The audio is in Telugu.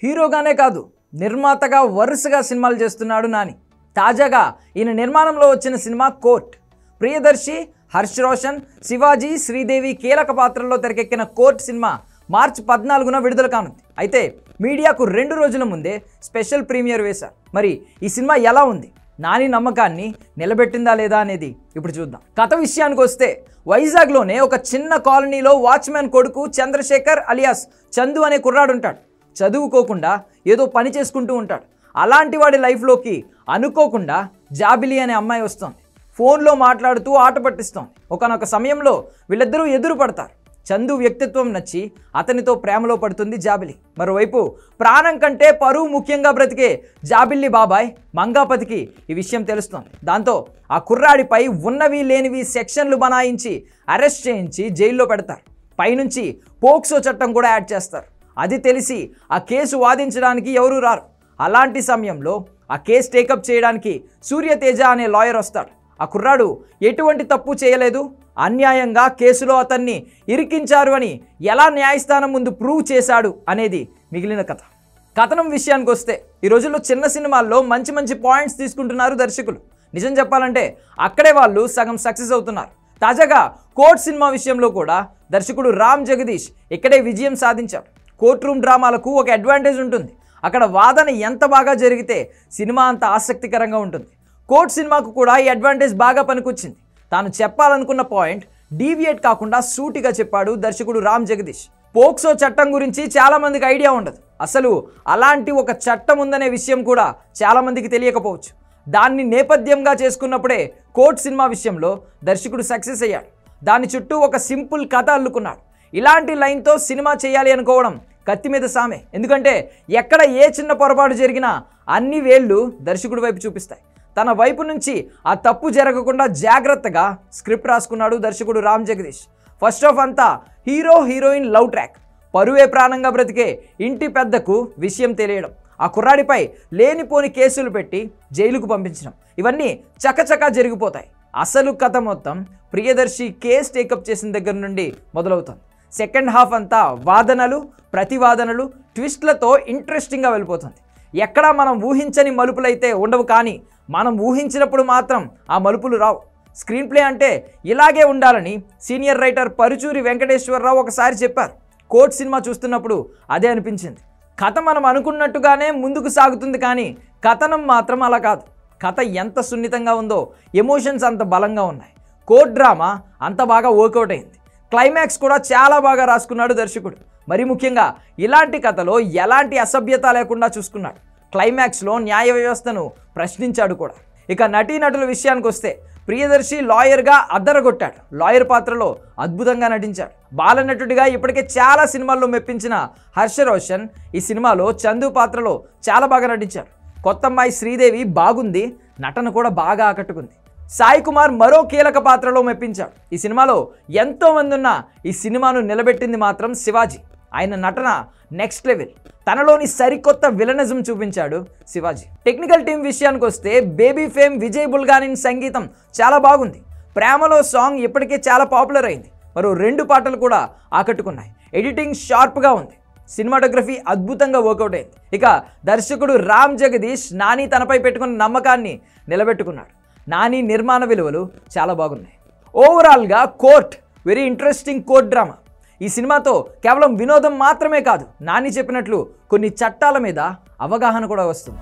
హీరోగానే కాదు నిర్మాతగా వరుసగా సినిమాలు చేస్తున్నాడు నాని. తాజాగా ఈయన నిర్మాణంలో వచ్చిన సినిమా కోర్ట్. ప్రియదర్శి, హర్ష్ రోషన్, శివాజీ, శ్రీదేవి కీలక పాత్రల్లో తెరకెక్కిన కోర్ట్ సినిమా మార్చి 14న విడుదల కానుంది. అయితే మీడియాకు 2 రోజుల ముందే స్పెషల్ ప్రీమియర్ వేశారు. మరి ఈ సినిమా ఎలా ఉంది, నాని నమ్మకాన్ని నిలబెట్టిందా లేదా అనేది ఇప్పుడు చూద్దాం. కథ విషయానికి వస్తే వైజాగ్లోనే ఒక చిన్న కాలనీలో వాచ్మ్యాన్ కొడుకు చంద్రశేఖర్ అలియాస్ చందు అనే కుర్రాడు ఉంటాడు. చదువుకోకుండా ఏదో పని చేసుకుంటూ ఉంటాడు. అలాంటి వాడి లైఫ్లోకి అనుకోకుండా జాబిలి అనే అమ్మాయి వస్తుంది. ఫోన్లో మాట్లాడుతూ ఆట పట్టిస్తోంది. ఒకానొక సమయంలో వీళ్ళిద్దరూ ఎదురు పడతారు. చందు వ్యక్తిత్వం నచ్చి అతనితో ప్రేమలో పడుతుంది జాబిలి. మరోవైపు ప్రాణం కంటే పరువు ముఖ్యంగా బ్రతికే జాబిల్లి బాబాయ్ మంగాపతికి ఈ విషయం తెలుస్తుంది. దాంతో ఆ కుర్రాడిపై ఉన్నవి లేనివి సెక్షన్లు బనాయించి అరెస్ట్ చేయించి జైల్లో పెడతారు. పైనుంచి పోక్సో చట్టం కూడా యాడ్ చేస్తారు. అది తెలిసి ఆ కేసు వాదించడానికి ఎవరూ రారు. అలాంటి సమయంలో ఆ కేసు టేకప్ చేయడానికి సూర్యతేజ అనే లాయర్ వస్తాడు. ఆ కుర్రాడు ఎటువంటి తప్పు చేయలేదు, అన్యాయంగా కేసులో అతన్ని ఇరికించారు అని ఎలా న్యాయస్థానం ముందు ప్రూవ్ చేశాడు అనేది మిగిలిన కథ. కథనం విషయానికి వస్తే ఈ రోజుల్లో చిన్న సినిమాల్లో మంచి మంచి పాయింట్స్ తీసుకుంటున్నారు దర్శకులు. నిజం చెప్పాలంటే అక్కడే వాళ్ళు సగం సక్సెస్ అవుతున్నారు. తాజాగా కోర్ట్ సినిమా విషయంలో కూడా దర్శకుడు రామ్ జగదీష్ ఇక్కడే విజయం సాధించాడు. కోర్ట్ రూమ్ డ్రామాలకు ఒక అడ్వాంటేజ్ ఉంటుంది. అక్కడ వాదన ఎంత బాగా జరిగితే సినిమా అంత ఆసక్తికరంగా ఉంటుంది. కోర్ట్ సినిమాకు కూడా ఈ అడ్వాంటేజ్ బాగా పనికొచ్చింది. తాను చెప్పాలనుకున్న పాయింట్ డీవియేట్ కాకుండా సూటిగా చెప్పాడు దర్శకుడు రామ్ జగదీష్. పోక్సో చట్టం గురించి చాలామందికి ఐడియా ఉండదు. అసలు అలాంటి ఒక చట్టం ఉందనే విషయం కూడా చాలామందికి తెలియకపోవచ్చు. దాన్ని నేపథ్యంగా చేసుకున్నప్పుడే కోర్ట్ సినిమా విషయంలో దర్శకుడు సక్సెస్ అయ్యాడు. దాని చుట్టూ ఒక సింపుల్ కథ అల్లుకున్నాడు. ఇలాంటి లైన్తో సినిమా చేయాలి అనుకోవడం కత్తి మీద సామే. ఎందుకంటే ఎక్కడ ఏ చిన్న పొరపాటు జరిగినా అన్ని వేళ్ళు దర్శకుడి వైపు చూపిస్తాయి. తన వైపు నుంచి ఆ తప్పు జరగకుండా జాగ్రత్తగా స్క్రిప్ట్ రాసుకున్నాడు దర్శకుడు రామ్ జగదీష్. ఫస్ట్ ఆఫ్ అంతా హీరో హీరోయిన్ లవ్ ట్రాక్. పరువే ప్రాణంగా బ్రతికే ఇంటి పెద్దకు విషయం తెలియడం, ఆ కుర్రాడిపై లేనిపోని కేసులు పెట్టి జైలుకు పంపించడం, ఇవన్నీ చకచకా జరిగిపోతాయి. అసలు కథ మొత్తం ప్రియదర్శి కేసు టేకప్ చేసిన దగ్గర నుండి మొదలవుతుంది. సెకండ్ హాఫ్ అంతా వాదనలు, ప్రతివాదనలు, ట్విస్ట్లతో ఇంట్రెస్టింగ్గా వెళ్ళిపోతుంది. ఎక్కడా మనం ఊహించని మలుపులైతే ఉండవు, కానీ మనం ఊహించినప్పుడు మాత్రం ఆ మలుపులు రావు. స్క్రీన్ ప్లే అంటే ఇలాగే ఉండాలని సీనియర్ రైటర్ పరుచూరి వెంకటేశ్వరరావు ఒకసారి చెప్పారు. కోర్ట్ సినిమా చూస్తున్నప్పుడు అదే అనిపించింది. కథ మనం అనుకున్నట్టుగానే ముందుకు సాగుతుంది, కానీ కథనం మాత్రం అలా కాదు. కథ ఎంత సున్నితంగా ఉందో ఎమోషన్స్ అంత బలంగా ఉన్నాయి. కోర్ట్ డ్రామా అంత బాగా వర్కౌట్ అయింది. క్లైమాక్స్ కూడా చాలా బాగా రాసుకున్నాడు దర్శకుడు. మరి ముఖ్యంగా ఇలాంటి కథలో ఎలాంటి అసభ్యత లేకుండా చూసుకున్నాడు. క్లైమాక్స్లో న్యాయ వ్యవస్థను ప్రశ్నించాడు కూడా. ఇక నటీనటుల విషయానికి వస్తే ప్రియదర్శి లాయర్గా అద్దరగొట్టాడు. లాయర్ పాత్రలో అద్భుతంగా నటించాడు. బాలనటుడిగా ఇప్పటికే చాలా సినిమాల్లో మెప్పించిన హర్ష్ రోషన్ ఈ సినిమాలో చందు పాత్రలో చాలా బాగా నటించాడు. కొత్తమ్మాయి శ్రీదేవి బాగుంది, నటన కూడా బాగా ఆకట్టుకుంది. సాయి కుమార్ మరో కీలక పాత్రలో మెప్పించాడు. ఈ సినిమాలో ఎంతో మంది ఉన్న ఈ సినిమాను నిలబెట్టింది మాత్రం శివాజీ. ఆయన నటన నెక్స్ట్ లెవెల్. తనలోని సరికొత్త విలనిజం చూపించాడు శివాజీ. టెక్నికల్ టీం విషయానికి వస్తే బేబీ ఫేమ్ విజయ్ బుల్గానిన్ సంగీతం చాలా బాగుంది. ప్రేమలో సాంగ్ ఇప్పటికే చాలా పాపులర్ అయింది. మరో 2 పాటలు కూడా ఆకట్టుకున్నాయి. ఎడిటింగ్ షార్ప్గా ఉంది. సినిమాటోగ్రఫీ అద్భుతంగా వర్కౌట్ అయింది. ఇక దర్శకుడు రామ్ జగదీష్ నాని తనపై పెట్టుకున్న నమ్మకాన్ని నిలబెట్టుకున్నాడు. నాని నిర్మాణ విలువలు చాలా బాగున్నాయి. ఓవరాల్గా court very interesting court drama. ఈ సినిమాతో కేవలం వినోదం మాత్రమే కాదు, నాని చెప్పినట్లు కొన్ని చట్టాల మీద అవగాహన కూడా వస్తుంది.